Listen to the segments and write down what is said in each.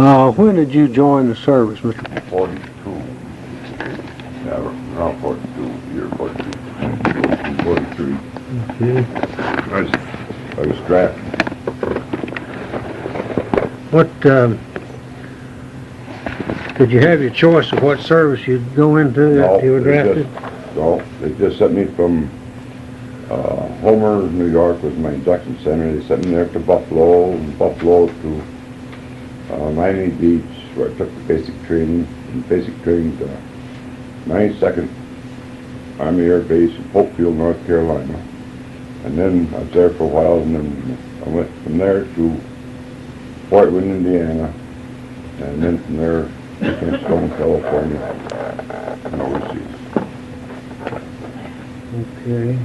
When did you join the service, Mr. 42. Yeah, around 42, year 42. 43. Okay. I was drafted. What, did you have your choice of what service you'd go into after you were drafted? They just sent me from Homer, New York was my induction center. They sent me there to Buffalo, and Buffalo to Miami Beach, where I took the basic training, and basic training to 92nd Army Air Base in Hopefield, North Carolina. And then I was there for a while, and then I went from there to Fort Wayne, Indiana, and then from there to Stone, California, and overseas. Okay.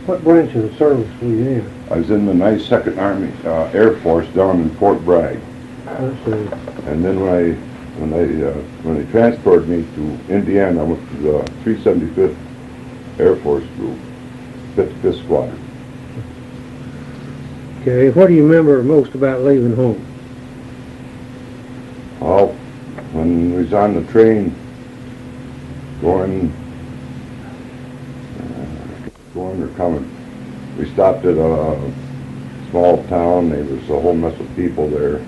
What branch of the service were you in? I was in the 92nd Army Air Force down in Fort Bragg. I see. And then when they transported me to Indiana, I went to the 375th Air Force Group, 55th Squadron. Okay, what do you remember most about leaving home? Well, when we was on the train going or coming, we stopped at a small town. There was a whole mess of people there,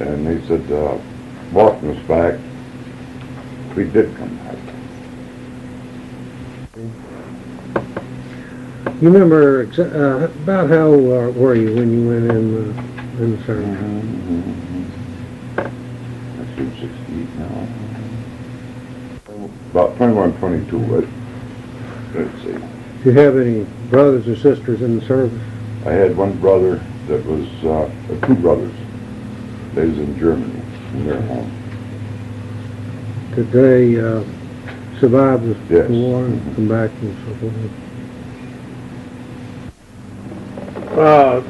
and they said, welcome us back. We did come back. You remember about how were you when you went in the service? I should 68 now. About 21, 22. Let's see. Do you have any brothers or sisters in the service? I had one brother that was, two brothers. They was in Germany, in their home. Did they survive the Yes. war and come back and so forth?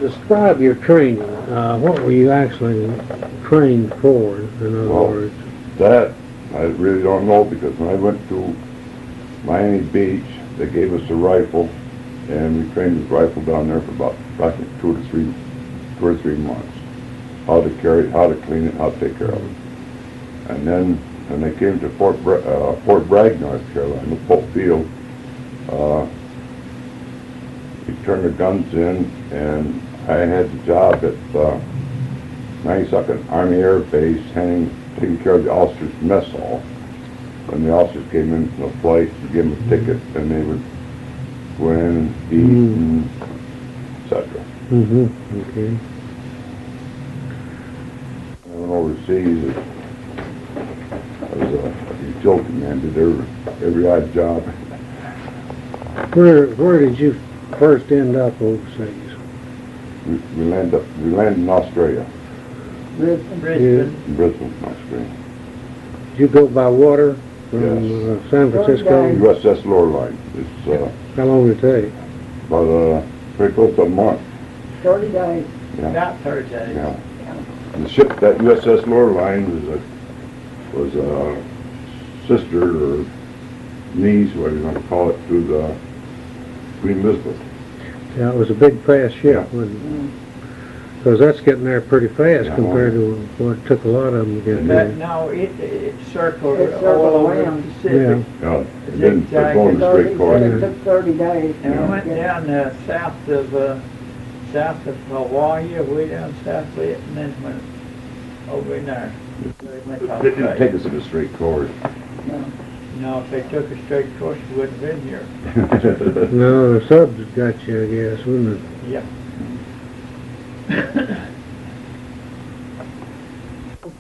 Describe your training. What were you actually trained for, in other words? That, I really don't know, because when I went to Miami Beach, they gave us a rifle, and we trained with rifle down there for about approximately 2 or 3 months. How to carry it, how to clean it, how to take care of it. And then when they came to Fort Bragg, North Carolina, Pope Field, we turned the guns in, and I had the job at 92nd Army Air Base, taking care of the officers' mess hall. When the officers came in from the flight, we gave them a ticket, and they would go in and eat, etc. Okay. I went overseas. I was a utility man, did every odd job. Where did you first end up overseas? We landed in Australia, Brisbane. in Brisbane, Australia. Did you go by water from Yes. San Francisco? USS Loreline. It's How long did it take? about pretty close to a month. 30 days. Yeah. About 30 days. Yeah. And the ship, that USS Loreline, was a sister or niece, whatever you want to call it, to the Queen Elizabeth. Yeah, it was a big fast ship, Yeah. because that's getting there pretty fast Yeah. compared to what it took a lot of them to get And there. But no, it circled It circled all over the around. Pacific. Yeah. And then they're going to straight course. It took 30 days. And I went down south of Hawaii, way down south of it, and then went over in there. They didn't take us in a straight course. No, if they took a straight course, we wouldn't have been here. No, the subs got you, I guess, wouldn't it? Yeah.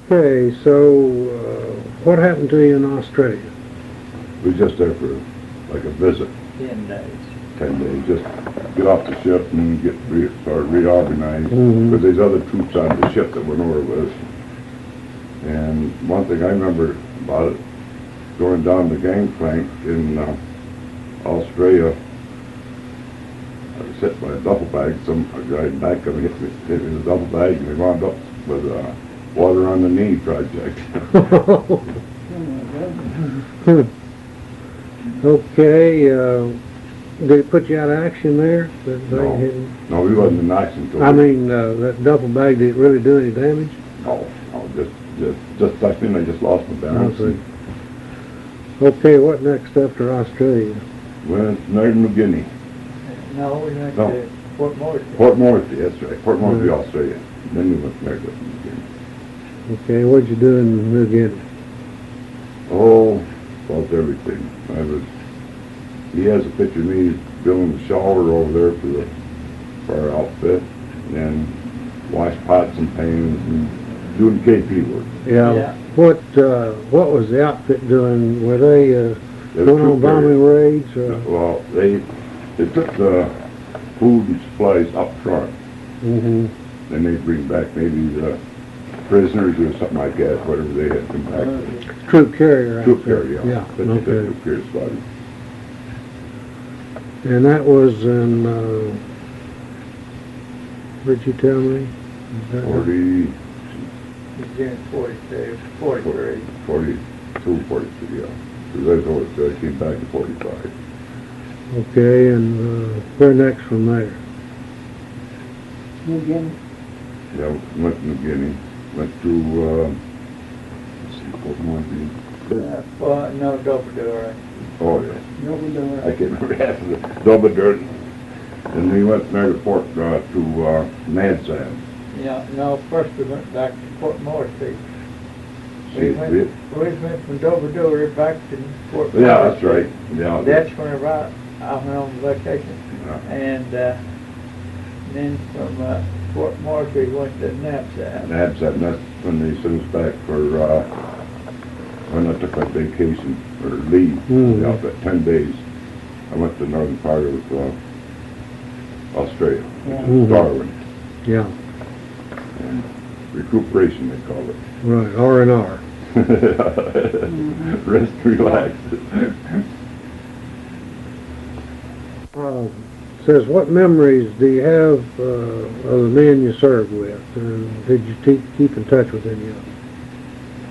Okay, so what happened to you in Australia? We were just there for like a visit, 10 days. 10 days, just get off the ship and start reorganized. Mhm. Because there's other troops on the ship that went over with us. And one thing I remember about it, going down the gangplank in Australia, I was hit by a duffel bag. A guy back of me hit me with a duffel bag, and we wound up with a water on the knee project. Okay, did it put you out of action there? No, we wasn't in action. I mean, that duffel bag, did it really do any damage? No, Just I think I just lost my balance. I see. Okay, what next after Australia? Went married in New Guinea. No, we went No. to Fort Morsby. Port Moresby, that's right. Port Moresby, Right. Australia. Then we went married up in New Guinea. Okay, what'd you do in New Guinea? Oh, about everything. He has a picture of me building the shower over there for our outfit, and then wash pots and pans and doing KP work. Yeah. What was the outfit doing? Were they They were going on troop bombing carriers. raids? Or? Well, they took the food and supplies up front, Mm-hmm. then they bring back maybe the prisoners or something like that, whatever they had come back with. Troop carrier outfit. Troop carrier, yeah. Yeah, That's the okay. troop carrier squadron. And that was in, where'd you tell me? Is that- 40, He's in 42, 43. 42, 43, yeah. Because I was over, I came back in 45. Okay, and where next from there? New Guinea. Yeah, went to New Guinea, went to, let's see, Port Moresby. Well, no, Dopadura. Oh, yeah. Nobody doing I it. can't remember half of the Dobbadurt. And we went there to Nadsab. Yeah, no, first we went back to Fort Moresby. See, We went from Dopadura back to Fort Moresby. yeah, that's right. Yeah, That's when I went on vacation. yeah. And then from Fort Moresby went to Nadsab. Nadsab, and that's when they sent us back for, when I took my vacation, or leave, Mhm. about 10 days. I went to the northern part of Australia, which Yeah. is Darwin, Yeah, and recuperation, they call it. right, R&R. Rest, relax. Says, what memories do you have of the men you served with? And did you keep in touch with any of them?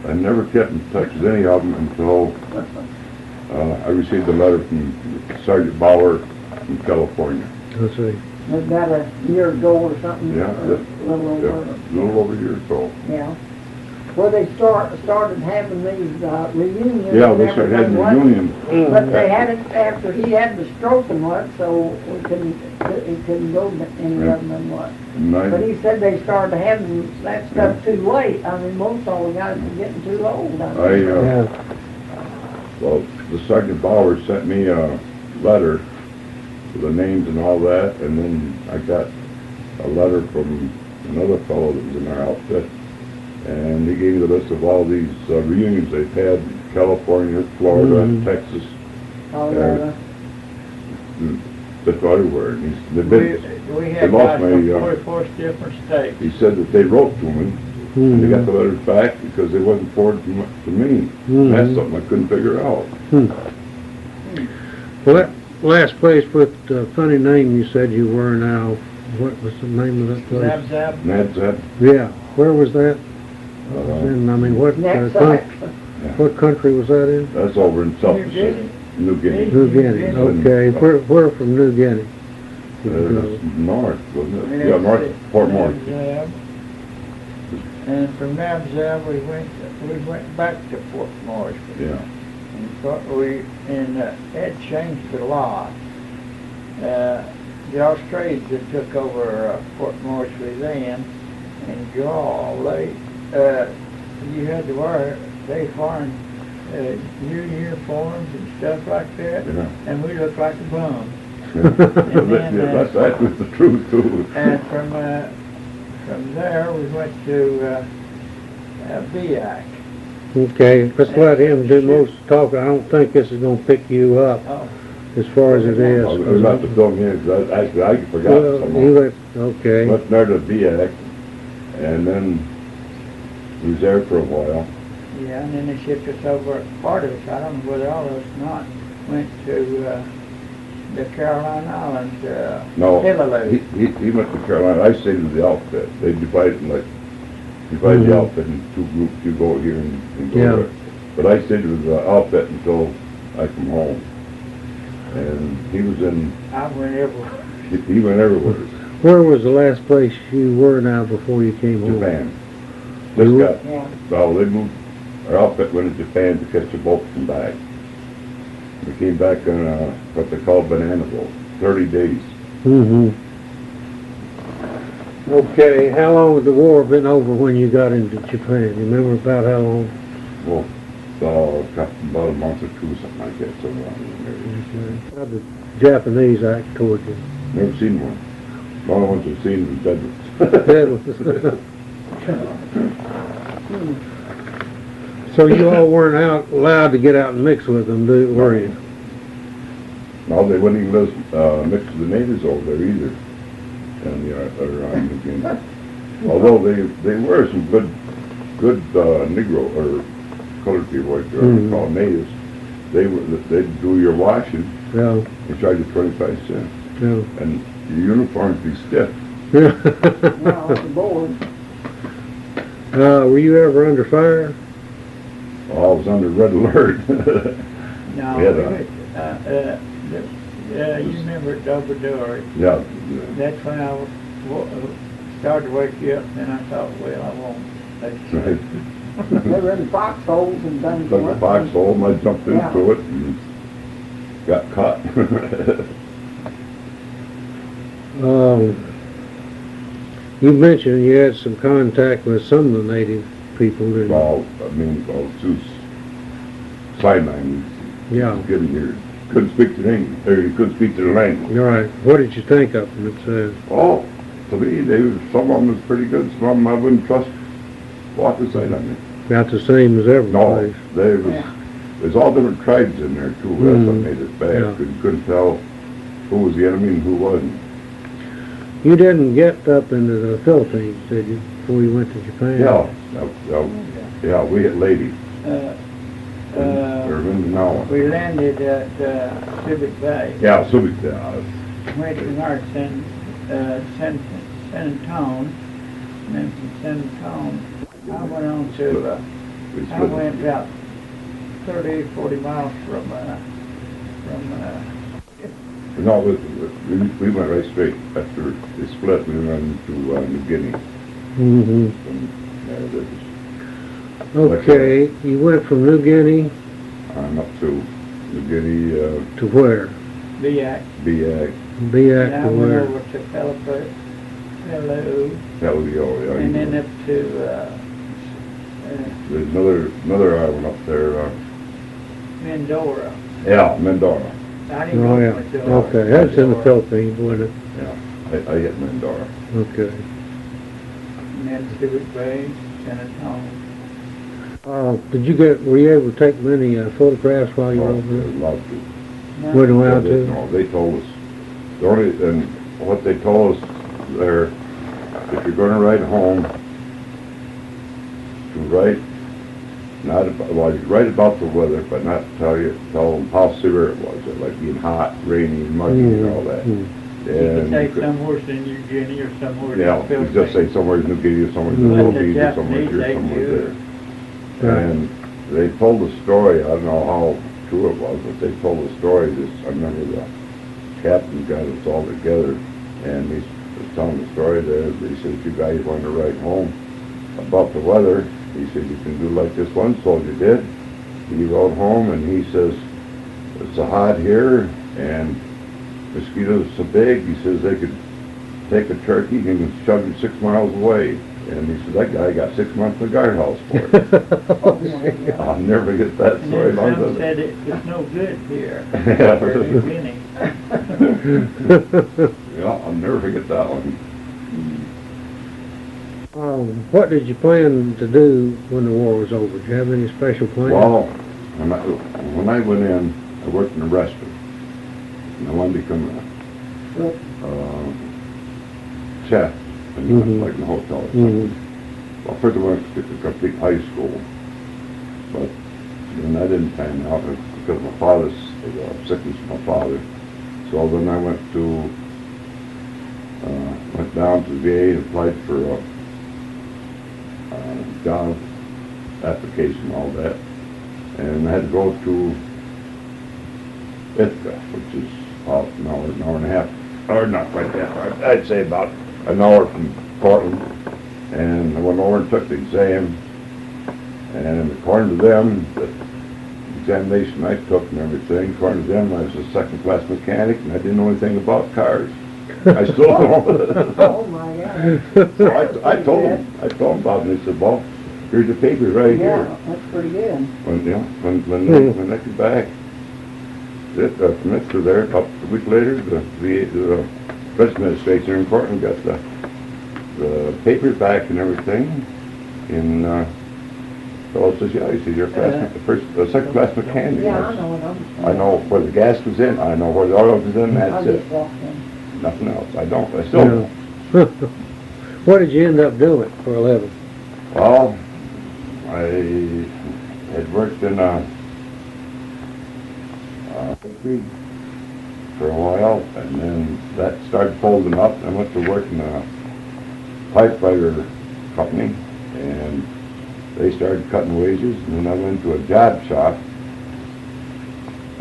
I never kept in touch with any of them until I received a letter from Sergeant Bauer from California. Let's see. About a year ago or something. Yeah, or a little Yeah, over. a little over a year or so. Yeah. Well, they started having these reunions. Yeah, and they started having everything, reunions. But they had it after he had the stroke and what, so he couldn't go to any of them and what. And But I, he said they started having that stuff too late. I mean, most all the guys were getting too old. Yeah, well, the Sergeant Bauer sent me a letter with the names and all that, and then I got a letter from another fellow that was in our outfit, and he gave me the list of all these reunions they've had in California, Florida, Mhm. Texas, Colorado. just everywhere. And they've been, We had lost guys my, from 44 different states. he said that they wrote to me, and they got Mhm. the letters back because they wasn't forwarded to me. Mhm. That's something I couldn't figure out. Well, that last place with the funny name you said you were now, what was the name of that place? Nadsab. Nadsab, Yeah, where was that? And I mean, what Next coun- side. what country was that in? that's over in South New Pacific. Guinea. New Guinea. New Guinea. Okay, where from New Guinea? Did you go? That's north, wasn't it? And Yeah, north, it's Port Moresby. Nabzab. And from Nabzab, we went back to Fort Moresby. Yeah. And it changed a lot. The Australians that took over Fort Moresby then, and golly, you had to wear, they foreign new uniforms and stuff like that, Yeah. and we looked like a bum. Yeah, that was the truth too. And from there, we went to Biak. Okay, let's let him do most of the talking. I don't think this is gonna pick you up Oh, as far as it is. I was about to fill me in, because I forgot Well, some you more. okay. Went there to Biak, and then we was there for a while. yeah, and then they shipped us over, part of us, I don't know whether all of us not, went to the Caroline Islands, No, Hilleloo. he went to Carolina. I stayed with the outfit. They divided Mhm. the outfit in two groups. You go here and go Yeah. there. But I stayed with the outfit until I come home. And he was in, I went everywhere. he went everywhere. Where was the last place you were now before you came home? Japan. This You- guy, Yeah. well, they moved, our outfit went to Japan to catch a boat and come back. We came back on what they call banana boat, 30 days. Mm-hmm. Okay, how long had the war been over when you got into Japan? You remember about how long? Well, about a month or two, something like that, so around How did Japanese act toward you? there. Never seen one. The only ones I've seen was That dead ones. was- So you all weren't allowed to get out and mix with them, were you? No, they wouldn't even mix with the natives over there either. And around New Guinea. Although they were some good Negro or colored people, like Mhm. called natives. They'd do your washing Yeah, and charge you 25 cents. yeah. And your uniforms be stiff. Well, off the board. Were you ever under fire? I was under red alert. No, We had you remember at Dobadori, Yeah. that's when I started to wake you up, and I thought, well, I won't. Right. They were in foxholes and done. Dug a foxhole and I jumped Yeah. into it and got caught. You mentioned you had some contact with some of the native people, didn't you? Well, Zeus, sign language. Yeah. Getting here. Couldn't speak to the English, or you couldn't speak to the language. All right. What did you think of them? Oh, to me, some of them was pretty good. Some of them I wouldn't trust walk the side on me. About the same as every No, place. Yeah. there's all different tribes in there too. That's what Mhm. made it bad. Yeah. You couldn't tell who was the enemy and who wasn't. You didn't get up into the Philippines, did you, before you went to Japan? Yeah, we hit Lady. Or Mindanao. We landed at Civic Bay. Yeah, Subic, Went to North San Antone, and then from San Antone, I went on to, we I split. went about 30, 40 miles from No, we went right straight. After they split, we went to New Guinea. Mm-hmm. And, there was Okay, you went from New Guinea up to New Guinea, to where? Biak. Biak, Biak And I to went where? over to Peloponnese, Telio, and then up to, there's another island up there, Mindoro. yeah, Mindoro. I didn't Oh, go yeah. to Mindoro. Okay, that's in the Mindoro. Philippines, wasn't it? Yeah, I hit Mindoro. Okay. And then Civic Bay, San Antone. Were you able to take many photographs while you were Oh, over there? allowed to. Weren't allowed to? No, they told us, and what they told us there, if you're gonna ride home, to write, you write about the weather, but not tell them how severe it was, like being hot, rainy, muggy, and all that. Mhm. You could And take somewhere in New Guinea or somewhere in yeah, the you just say somewhere in New Guinea, or somewhere in the Mhm. Philippines, or somewhere Japanese, here, they somewhere do. there. Right. And they told the story, I don't know how true it was, but they told the story, I remember the captain got us all together, and he was telling the story there, he said, if you guys want to write home about the weather, he said, you can do like this one soldier did. He wrote home, and he says, it's so hot here, and mosquitoes so big, he says they could take a turkey and shove it 6 miles away. And he said, that guy got 6 months in the guardhouse for it. I'll never forget that And story. then Long some as said it's no good here. Yeah. For New Guinea. Yeah, I'll never forget that one. What did you plan to do when the war was over? Did you have any special plans? Well, when I went in, I worked in a restaurant. And I wanted to become a chef, Mhm. like in a hotel or Mhm. something. Well, first I went to complete high school, but then that didn't pan out because my father's sickness of my father. So then I went down to VA and applied for a job application, all that, and I had to go to Ithaca, which is about an hour and a half, or not quite that far. I'd say about an hour from Portland, And I went over and took the exam, and according to them, the examination I took and everything, according to them, I was a second-class mechanic, and I didn't know anything about cars. I still don't. Oh, my God. So I told him about it, and he said, well, here's the paper right Yeah, here. that's pretty good. When I came back, from it to there, about a week later, the Veterans Administration in Portland got the papers back and everything, and fellow says, yeah, he said, you're a second-class mechanic. Yeah, I know what I'm. I know where the gas was in, I know where the oil was in, I that's just it. walked in. Nothing else. I still don't. What did you end up doing for a living? Well, I had worked in a bakery for a while, and then that started folding up. I went to work in a typewriter company, and they started cutting wages, and then I went to a job shop,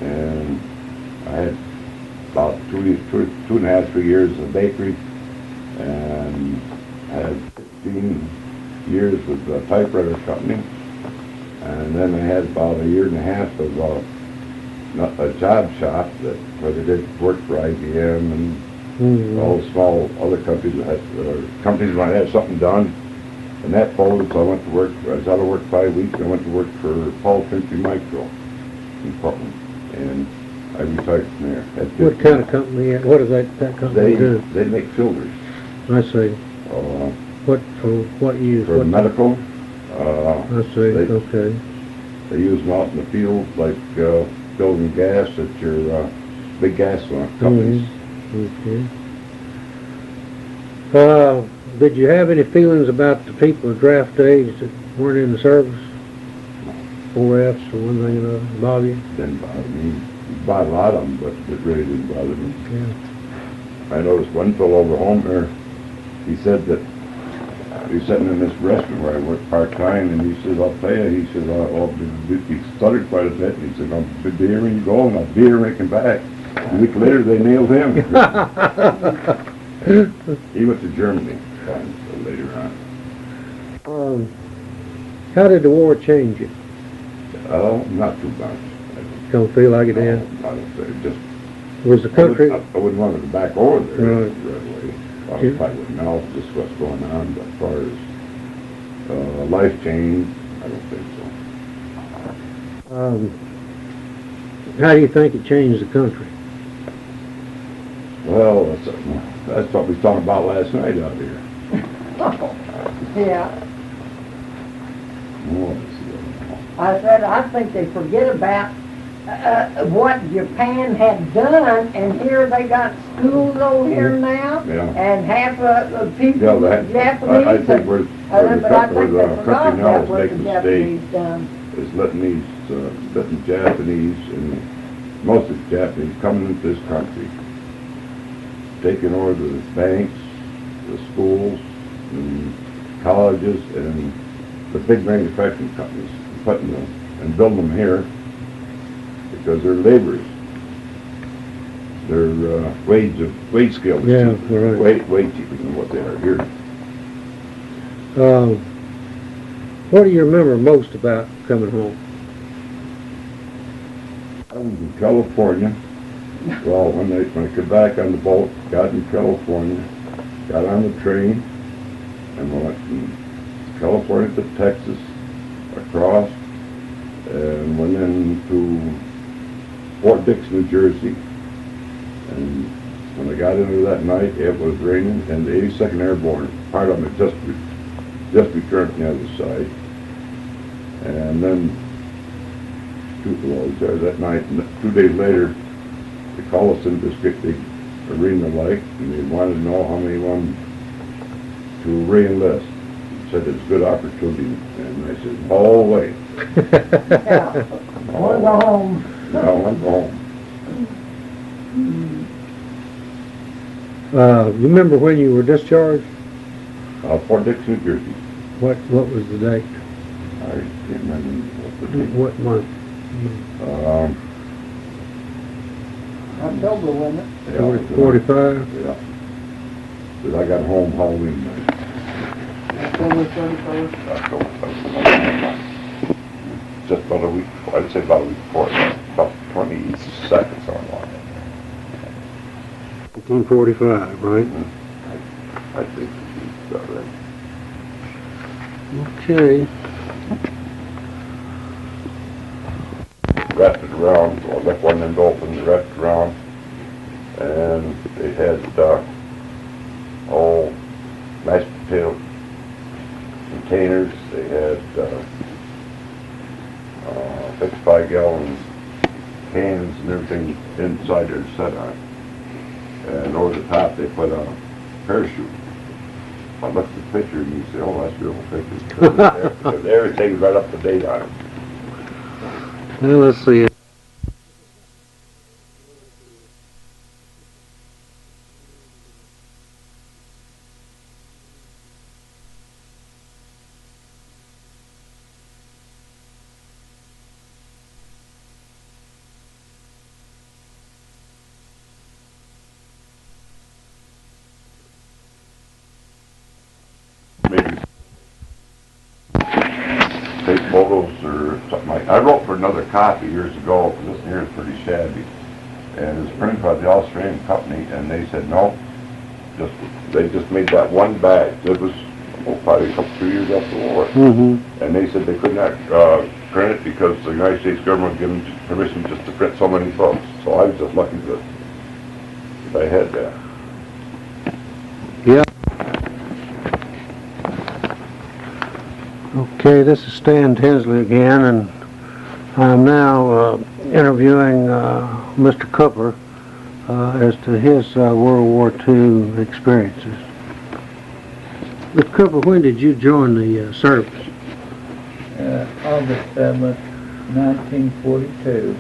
and I had about two and a half, 3 years in a bakery, and I had 15 years with the typewriter company, and then I had about a year and a half of a job shop where they did work for IBM and all the small other companies that companies might have something done, and that folded. So I went to work. I was out of work 5 weeks. And I went to work for Paul Country Micro in Portland, and I retired from there. What kind of company? What does that company do? They make filters. I see. What for? What use? For what medical. I see. Okay. They use them out in the field, like building gas at your big gas companies. Okay. Did you have any feelings about the people of draft age that weren't in the service? 4Fs or one thing or another? Bother you? Didn't bother me. Bought a lot of them, but it really didn't bother me. Yeah. I noticed one fellow over home there, he said that he was sitting in this restaurant where I worked part-time, and he says, I'll tell you, he says, he stuttered quite a bit, and he said, I'll be here when you go, and I'll be here when I come back. A week later, they nailed him. He went to Germany later on. How did the war change you? Oh, not too much. Don't feel like it did? I don't say, just... Was the country... I wouldn't want to go back over there Right. right away. I probably wouldn't know just what's going on, but as far as life change, I don't think so. How do you think it changed the country? Well, that's what we was talking about last night out here. Yeah. Oh, I said, I think they forget about what Japan had done, and here they got schools over here now, Yeah. and half of the people Yeah, are Japanese. I think where but I think they forgot country now about is what the making a Japanese mistake done. is letting Japanese and most of the Japanese coming into this country, taking over the banks, the schools, and colleges, and the big manufacturing companies, putting them and building them here because they're laborers. Their wage scale is Yeah, right. way cheaper than what they are here. What do you remember most about coming home? I was in California. Well, when I got back on the boat, got in California, got on the train, and went from California to Texas, across, and went into Fort Dix, New Jersey. And when I got into that night, it was raining, and the 82nd Airborne, part of it just returned from the other side. And then there that night, and 2 days later, they called us into this great big arena light, and they wanted to know how many wanted to re-enlist. Said it's a good opportunity, and I said, all the way. Yeah. Wanna go home. No, I want to go home. You remember when you were discharged? Fort Dix, New Jersey. What was the date? I can't remember what the date. What month? October, wasn't it? Yeah, 45? Yeah. Because I got home Halloween night. October 31st. October 31st. Just about a week before, I'd say about a week before, about 22nd, something like that. 1945, right? I think she's got that. Okay. Wrapped it around, I left one end open, wrapped it around, and they had, all mashed potato containers, they had, 55-gallon cans and everything inside there set on. And over the top, they put a parachute. I looked at the picture and you say, oh, that's a beautiful picture. Because everything's right up to date on it. Well, let's see. Maybe take photos or something like. I wrote for another copy years ago, because this here is pretty shabby, and it's printed by the Australian company, and they said no, they just made that one batch. It was probably a couple 2 years after the war, and they said they could not print it because the United States government gave them permission just to print so many books. So I was just lucky that I had that. Yeah. Okay, this is Stan Tinsley again, and I'm now interviewing Mr. Cooper as to his World War II experiences. Mr. Cooper, when did you join the service? August 7th, 1942.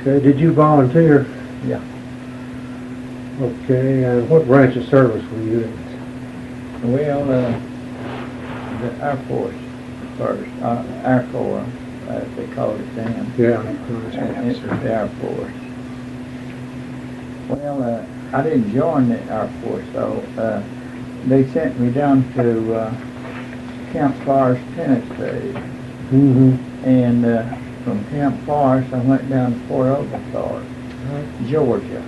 Okay, did you volunteer? Yeah. Okay, and what branch of service were you in? Well, the Air Force first, Air Corps, as they called it then. Yeah. And it was the Air Force. Well, I didn't join the Air Force, though. They sent me down to Camp Forest, Tennessee. And from Camp Forest, I went down to Fort Oglethorpe, Georgia.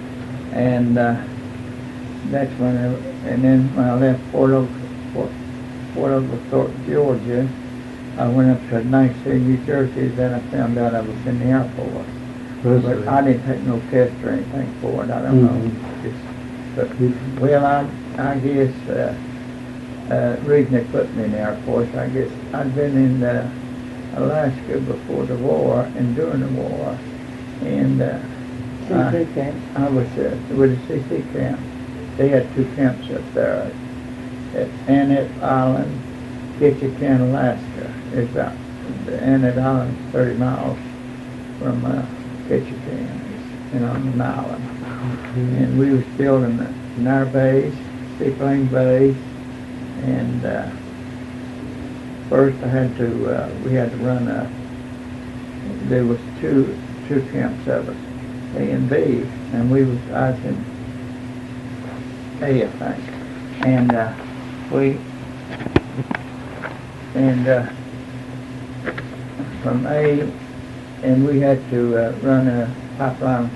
And that's when and then when I left Fort Oglethorpe, Georgia, I went up to Knoxville, New Jersey. Then I found out I was in the Air Force. But I didn't take no test or anything for it. I don't know. Well, I guess reason they put me in the Air Force, I guess I'd been in Alaska before the war and during the war, and CC camp. I was with the CC camp. They had two camps up there at Annette Island, Ketchikan, Alaska. It's about the Annette Island, 30 miles from Ketchikan, and on an island. And we was building in our base, seaplane base, and first we had to run there was two camps of us, A and B, and I was in A, I think, and from A, and we had to run a pipeline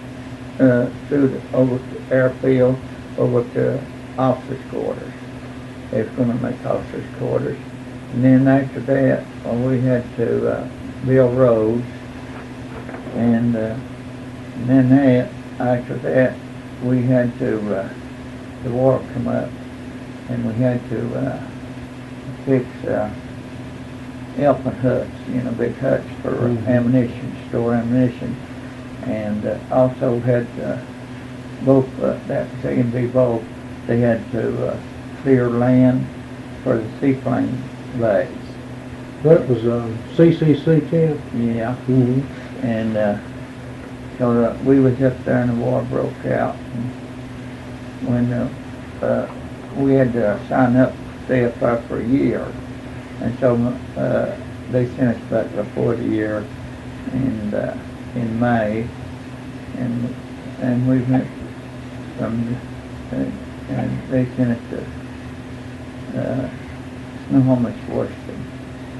through over the airfield over to officers' quarters. They was going to make officers' quarters, and then after that, we had to build roads, and then after that, we had to the war come up, and we had to fix elephant huts, big huts for ammunition, store ammunition, and also had both, that was A and B both, they had to clear land for the seaplane base. That was CCC camp? Yeah. And so we was up there and the war broke out, and when we had to sign up, stay up there for a year, and so they sent us back before the year, and in May, and we went from and they sent us to Snohomish, Washington,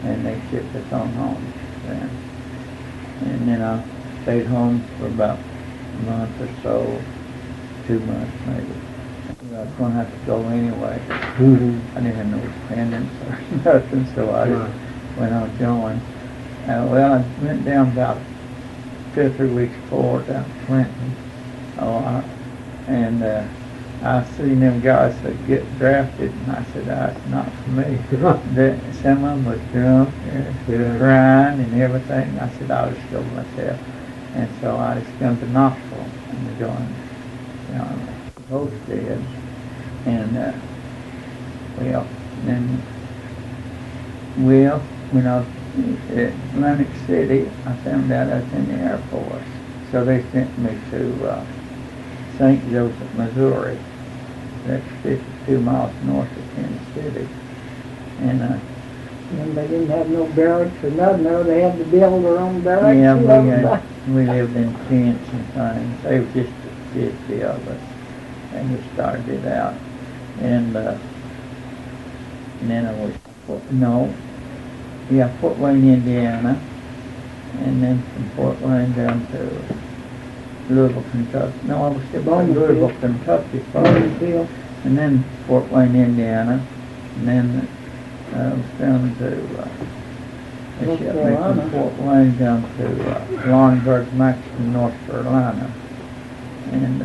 and they shipped us on home then. And then I stayed home for about a month or so, 2 months maybe. I was going to have to go anyway. Mm-hmm. I didn't have no dependents or nothing, so I just went on going. Well, I went down about 2 or 3 weeks before down to Clinton. And I seen them guys that get drafted, and I said, that's not for me. Some of them was drunk, crying and everything. I said, I was still myself. And so I just come to Knoxville and joined the Homestead. And, when I was at Atlantic City, I found out I was in the Air Force. So they sent me to St. Joseph, Missouri. That's 52 miles north of Tennessee. And they didn't have no barracks or nothing, no, they had to build their own barracks. yeah, we lived in tents and things. They were just 50 of us, and we started it out. And then I was, Fort Wayne, Indiana, and then from Fort Wayne down to Louisville, Kentucky. No, I was still in Louisville, Kentucky first, and then Fort Wayne, Indiana, and then I was down to, they shipped me from Fort Wayne down to Lawrenceburg, Maxton, North Carolina, and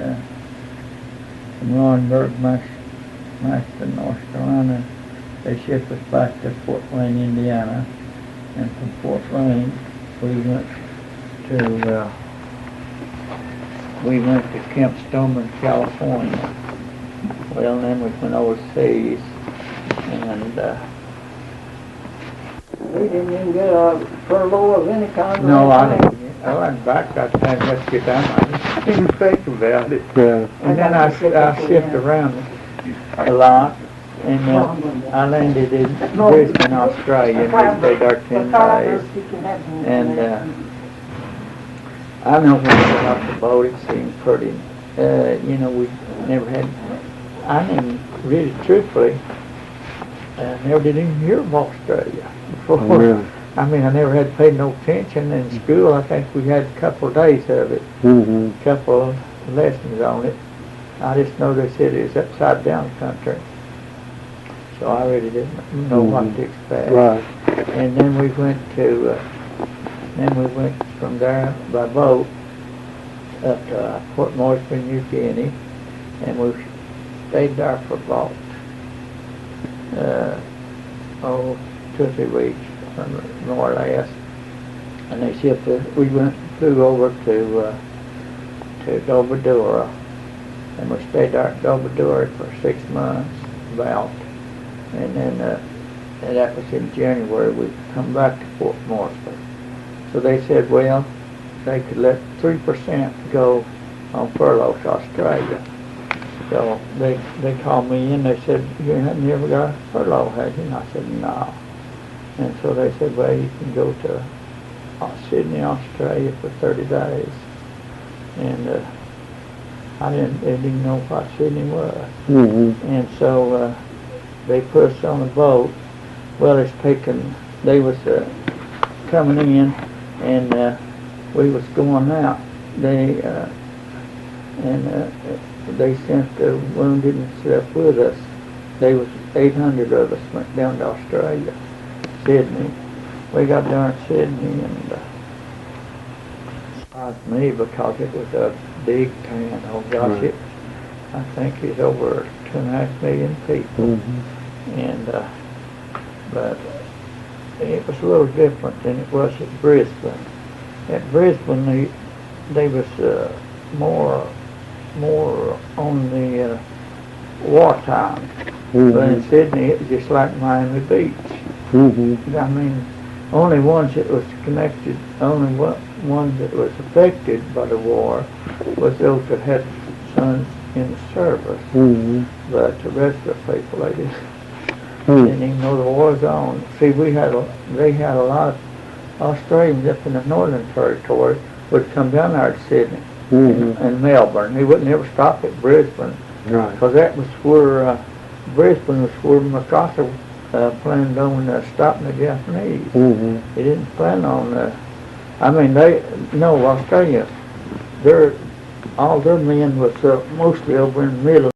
from Lawrenceburg, Maxton, North Carolina, they shipped us back to Fort Wayne, Indiana, and from Fort Wayne, we went to Camp Stoneman, California. Well, then we went overseas, and We didn't even get a furlough of any kind. no, I didn't. I went back that time. Let's get down. I didn't even think about it. Yeah. And then I shipped around a lot, and I landed in Brisbane, Australia, and we stayed there 10 days. And I know when we got off the boat, it seemed pretty, we never had, I didn't really, truthfully, never did even hear of Australia before. Oh, really? I mean, I never had paid no attention. In school, I think we had a couple of days of it, Mm-hmm. a couple of lessons on it. I just know they said it was upside down country. So I really didn't know what to expect. Right. And then we went from there by boat up to Port Moresby, New Guinea, and we stayed there for about 2 or 3 weeks, more or less. And they shipped us. We flew over to Dobadura, and we stayed there at Dobadura for 6 months, about. And then and that was in January. We come back to Fort Moresby. So they said, well, they could let 3% go on furlough to Australia. So they called me in. They said, you never got a furlough, have you? And I said, no. And so they said, well, you can go to Sydney, Australia for 30 days. And they didn't know what Sydney was. Mm-hmm. And so they put us on a boat. Well, they was coming in, and we was going out. They sent the wounded and stuff with us. They was 800 of us went down to Australia, Sydney. We got down to Sydney, and surprised me because it was a big town. Oh gosh, Right. I think it's over 2.5 million people. Mm-hmm. And but it was a little different than it was at Brisbane. At Brisbane, they was more on the wartime. Mm-hmm. But in Sydney, it was just like Miami Beach. Mm-hmm. I mean, only ones that was connected, only ones that was affected by the war was those that had sons in the service. Mm-hmm. But the rest of the people, they didn't. Mm-hmm. Didn't even know the war was on. See, they had a lot of Australians up in the Northern Territory would come down there to Sydney Mm-hmm. and Melbourne. They wouldn't ever stop at Brisbane, Right. because that was where Brisbane was where MacArthur planned on stopping the Japanese. Mm-hmm. They didn't plan on, Australia, all their men was mostly over in the middle